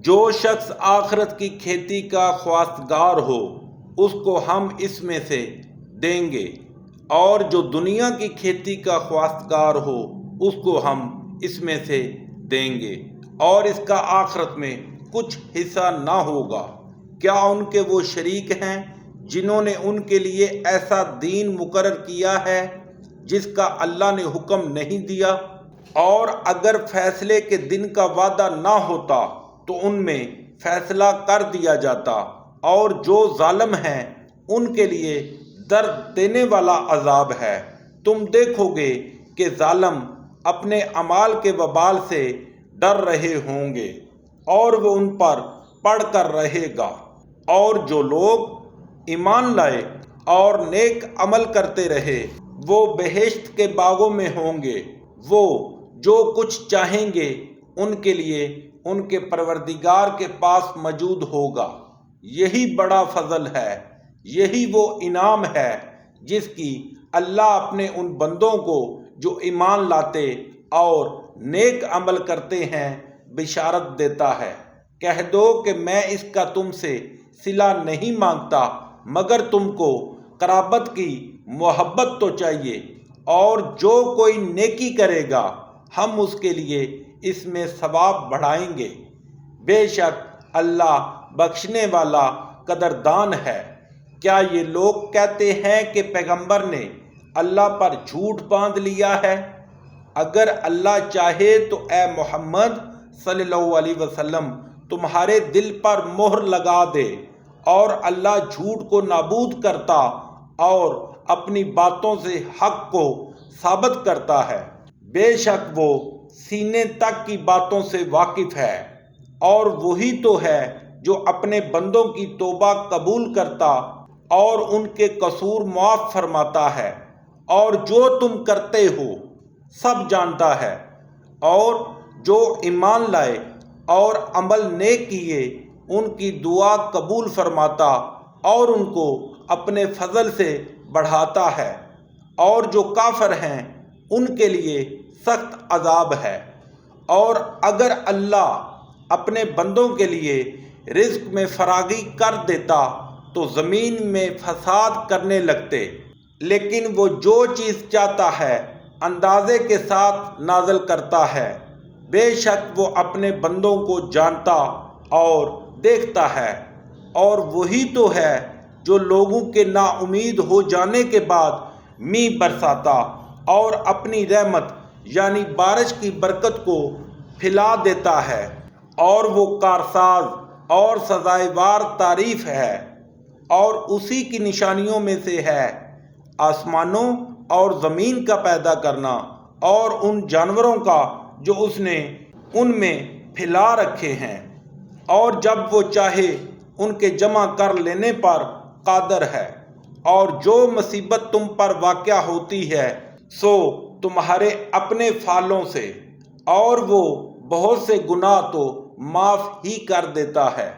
جو شخص آخرت کی کھیتی کا خواستگار ہو اس کو ہم اس میں سے دیں گے، اور جو دنیا کی کھیتی کا خواستگار ہو اس کو ہم اس میں سے دیں گے، اور اس کا آخرت میں کچھ حصہ نہ ہوگا۔ کیا ان کے وہ شریک ہیں جنہوں نے ان کے لیے ایسا دین مقرر کیا ہے جس کا اللہ نے حکم نہیں دیا؟ اور اگر فیصلے کے دن کا وعدہ نہ ہوتا تو ان میں فیصلہ کر دیا جاتا، اور جو ظالم ہیں ان کے لیے درد دینے والا عذاب ہے۔ تم دیکھو گے کہ ظالم اپنے اعمال کے وبال سے ڈر رہے ہوں گے اور وہ ان پر پڑ کر رہے گا، اور جو لوگ ایمان لائے اور نیک عمل کرتے رہے وہ بہشت کے باغوں میں ہوں گے۔ وہ جو کچھ چاہیں گے ان کے لیے ان کے پروردگار کے پاس موجود ہوگا۔ یہی بڑا فضل ہے، یہی وہ انعام ہے جس کی اللہ اپنے ان بندوں کو جو ایمان لاتے اور نیک عمل کرتے ہیں بشارت دیتا ہے۔ کہہ دو کہ میں اس کا تم سے صلہ نہیں مانگتا، مگر تم کو قرابت کی محبت تو چاہیے، اور جو کوئی نیکی کرے گا ہم اس کے لیے اس میں ثواب بڑھائیں گے۔ بے شک اللہ بخشنے والا قدردان ہے۔ کیا یہ لوگ کہتے ہیں کہ پیغمبر نے اللہ پر جھوٹ باندھ لیا ہے؟ اگر اللہ چاہے تو اے محمد صلی اللہ علیہ وسلم تمہارے دل پر مہر لگا دے، اور اللہ جھوٹ کو نابود کرتا اور اپنی باتوں سے حق کو ثابت کرتا ہے۔ بے شک وہ سینے تک کی باتوں سے واقف ہے، اور وہی تو ہے جو اپنے بندوں کی توبہ قبول کرتا اور ان کے قصور معاف فرماتا ہے، اور جو تم کرتے ہو سب جانتا ہے۔ اور جو ایمان لائے اور عمل نیک کیے ان کی دعا قبول فرماتا اور ان کو اپنے فضل سے بڑھاتا ہے، اور جو کافر ہیں ان کے لیے سخت عذاب ہے۔ اور اگر اللہ اپنے بندوں کے لیے رزق میں فراغی کر دیتا تو زمین میں فساد کرنے لگتے، لیکن وہ جو چیز چاہتا ہے اندازے کے ساتھ نازل کرتا ہے۔ بے شک وہ اپنے بندوں کو جانتا اور دیکھتا ہے۔ اور وہی تو ہے جو لوگوں کے نا امید ہو جانے کے بعد میਂہ برساتا اور اپنی رحمت یعنی بارش کی برکت کو پھیلا دیتا ہے، اور وہ کارساز اور سزائےوار تعریف ہے۔ اور اسی کی نشانیوں میں سے ہے آسمانوں اور زمین کا پیدا کرنا اور ان جانوروں کا جو اس نے ان میں پھیلا رکھے ہیں، اور جب وہ چاہے ان کے جمع کر لینے پر قادر ہے۔ اور جو مصیبت تم پر واقع ہوتی ہے سو تمہارے اپنے فعلوں سے، اور وہ بہت سے گناہ تو معاف ہی کر دیتا ہے۔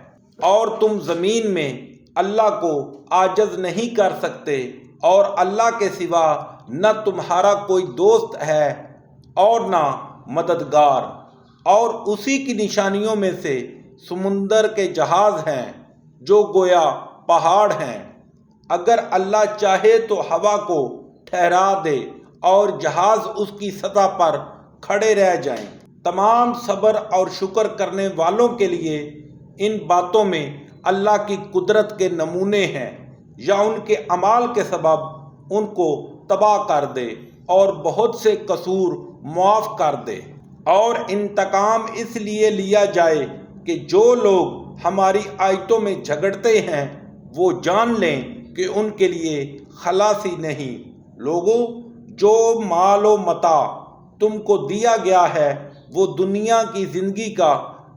اور تم زمین میں اللہ کو عاجز نہیں کر سکتے، اور اللہ کے سوا نہ تمہارا کوئی دوست ہے اور نہ مددگار۔ اور اسی کی نشانیوں میں سے سمندر کے جہاز ہیں جو گویا پہاڑ ہیں۔ اگر اللہ چاہے تو ہوا کو ٹھہرا دے اور جہاز اس کی سطح پر کھڑے رہ جائیں۔ تمام صبر اور شکر کرنے والوں کے لیے ان باتوں میں اللہ کی قدرت کے نمونے ہیں، یا ان کے اعمال کے سبب ان کو تباہ کر دے اور بہت سے قصور معاف کر دے۔ اور انتقام اس لیے لیا جائے کہ جو لوگ ہماری آیتوں میں جھگڑتے ہیں وہ جان لیں کہ ان کے لیے خلاصی نہیں۔ لوگوں، جو مال و متاع تم کو دیا گیا ہے وہ دنیا کی زندگی کا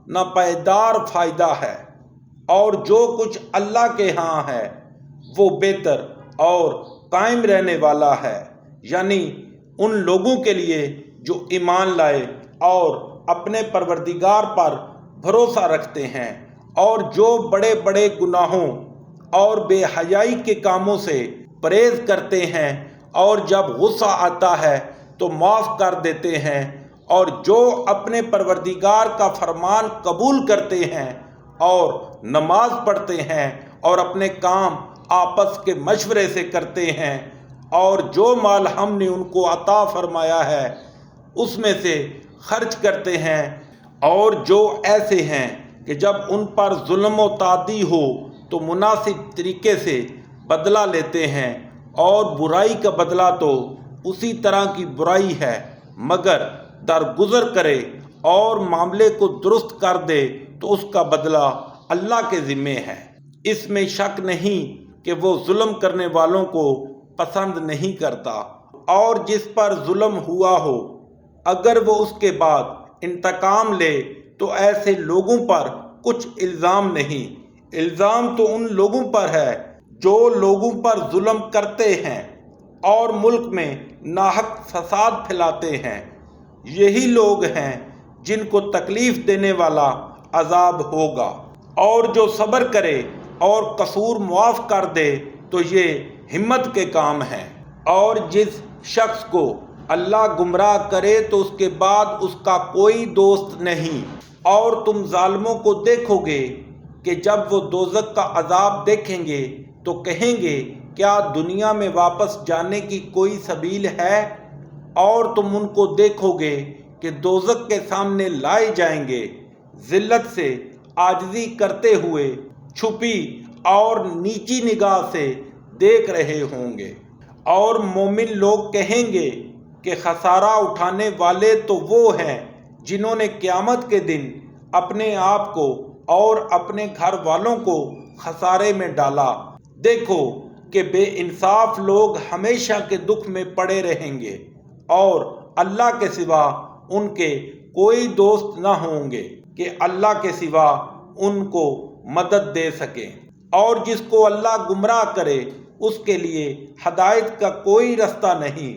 ناپائیدار فائدہ ہے، اور جو کچھ اللہ کے ہاں ہے وہ بہتر اور قائم رہنے والا ہے، یعنی ان لوگوں کے لیے جو ایمان لائے اور اپنے پروردگار پر بھروسہ رکھتے ہیں، اور جو بڑے بڑے گناہوں اور بے حیائی کے کاموں سے پرہیز کرتے ہیں، اور جب غصہ آتا ہے تو معاف کر دیتے ہیں، اور جو اپنے پروردگار کا فرمان قبول کرتے ہیں اور نماز پڑھتے ہیں اور اپنے کام آپس کے مشورے سے کرتے ہیں اور جو مال ہم نے ان کو عطا فرمایا ہے اس میں سے خرچ کرتے ہیں، اور جو ایسے ہیں کہ جب ان پر ظلم و تعدی ہو تو مناسب طریقے سے بدلہ لیتے ہیں، اور برائی کا بدلہ تو اسی طرح کی برائی ہے مگر درگزر کرے اور معاملے کو درست کر دے تو اس کا بدلہ اللہ کے ذمے ہے۔ اس میں شک نہیں کہ وہ ظلم کرنے والوں کو پسند نہیں کرتا، اور جس پر ظلم ہوا ہو اگر وہ اس کے بعد انتقام لے تو ایسے لوگوں پر کچھ الزام نہیں، الزام تو ان لوگوں پر ہے جو لوگوں پر ظلم کرتے ہیں اور ملک میں ناحق فساد پھیلاتے ہیں۔ یہی لوگ ہیں جن کو تکلیف دینے والا عذاب ہوگا، اور جو صبر کرے اور قصور معاف کر دے تو یہ ہمت کے کام ہیں۔ اور جس شخص کو اللہ گمراہ کرے تو اس کے بعد اس کا کوئی دوست نہیں، اور تم ظالموں کو دیکھو گے کہ جب وہ دوزخ کا عذاب دیکھیں گے تو کہیں گے کیا دنیا میں واپس جانے کی کوئی سبیل ہے، اور تم ان کو دیکھو گے کہ دوزخ کے سامنے لائے جائیں گے، ذلت سے عاجزی کرتے ہوئے چھپی اور نیچی نگاہ سے دیکھ رہے ہوں گے، اور مومن لوگ کہیں گے کہ خسارہ اٹھانے والے تو وہ ہیں جنہوں نے قیامت کے دن اپنے آپ کو اور اپنے گھر والوں کو خسارے میں ڈالا۔ دیکھو کہ بے انصاف لوگ ہمیشہ کے دکھ میں پڑے رہیں گے، اور اللہ کے سوا ان کے کوئی دوست نہ ہوں گے کہ اللہ کے سوا ان کو مدد دے سکیں، اور جس کو اللہ گمراہ کرے اس کے لیے ہدایت کا کوئی رستہ نہیں۔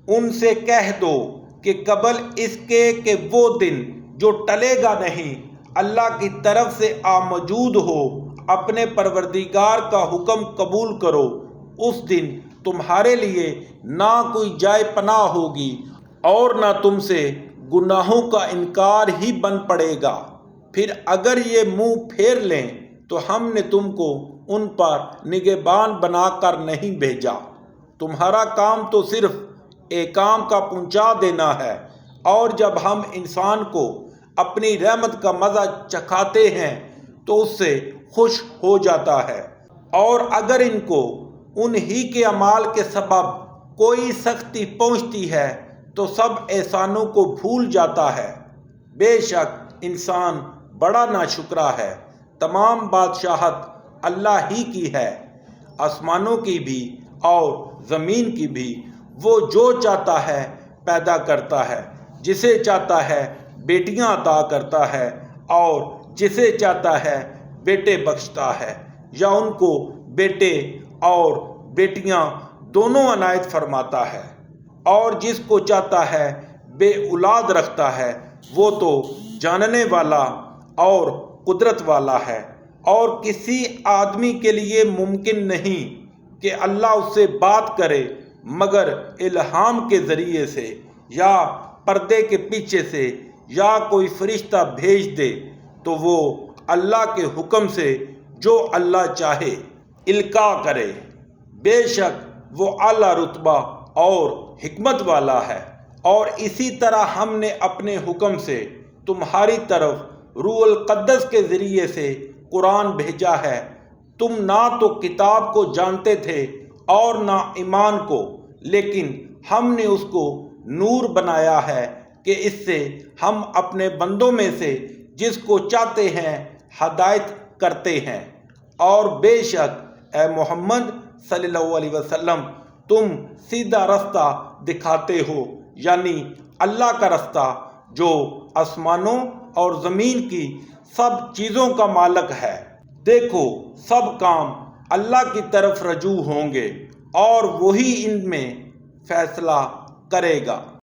ان سے کہہ دو کہ قبل اس کے کہ وہ دن جو ٹلے گا نہیں اللہ کی طرف سے موجود ہو، اپنے پروردگار کا حکم قبول کرو، اس دن تمہارے لیے نہ کوئی جائے پناہ ہوگی اور نہ تم سے گناہوں کا انکار ہی بن پڑے گا۔ پھر اگر یہ منہ پھیر لیں تو ہم نے تم کو ان پر نگہبان بنا کر نہیں بھیجا، تمہارا کام تو صرف احکام کا پہنچا دینا ہے، اور جب ہم انسان کو اپنی رحمت کا مزہ چکھاتے ہیں تو اس سے خوش ہو جاتا ہے، اور اگر ان کو انہی کے اعمال کے سبب کوئی سختی پہنچتی ہے تو سب احسانوں کو بھول جاتا ہے۔ بے شک انسان بڑا ناشکرا ہے۔ تمام بادشاہت اللہ ہی کی ہے، آسمانوں کی بھی اور زمین کی بھی۔ وہ جو چاہتا ہے پیدا کرتا ہے، جسے چاہتا ہے بیٹیاں عطا کرتا ہے، اور جسے چاہتا ہے بیٹے بخشتا ہے، یا ان کو بیٹے اور بیٹیاں دونوں عنایت فرماتا ہے، اور جس کو چاہتا ہے بے اولاد رکھتا ہے۔ وہ تو جاننے والا اور قدرت والا ہے، اور کسی آدمی کے لیے ممکن نہیں کہ اللہ اس سے بات کرے مگر الہام کے ذریعے سے، یا پردے کے پیچھے سے، یا کوئی فرشتہ بھیج دے تو وہ اللہ کے حکم سے جو اللہ چاہے القاء کرے۔ بے شک وہ اعلیٰ رتبہ اور حکمت والا ہے۔ اور اسی طرح ہم نے اپنے حکم سے تمہاری طرف روح القدس کے ذریعے سے قرآن بھیجا ہے۔ تم نہ تو کتاب کو جانتے تھے اور نہ ایمان کو، لیکن ہم نے اس کو نور بنایا ہے کہ اس سے ہم اپنے بندوں میں سے جس کو چاہتے ہیں ہدایت کرتے ہیں۔ اور بے شک اے محمد صلی اللہ علیہ وسلم تم سیدھا رستہ دکھاتے ہو، یعنی اللہ کا رستہ جو آسمانوں اور زمین کی سب چیزوں کا مالک ہے۔ دیکھو سب کام اللہ کی طرف رجوع ہوں گے اور وہی ان میں فیصلہ کرے گا۔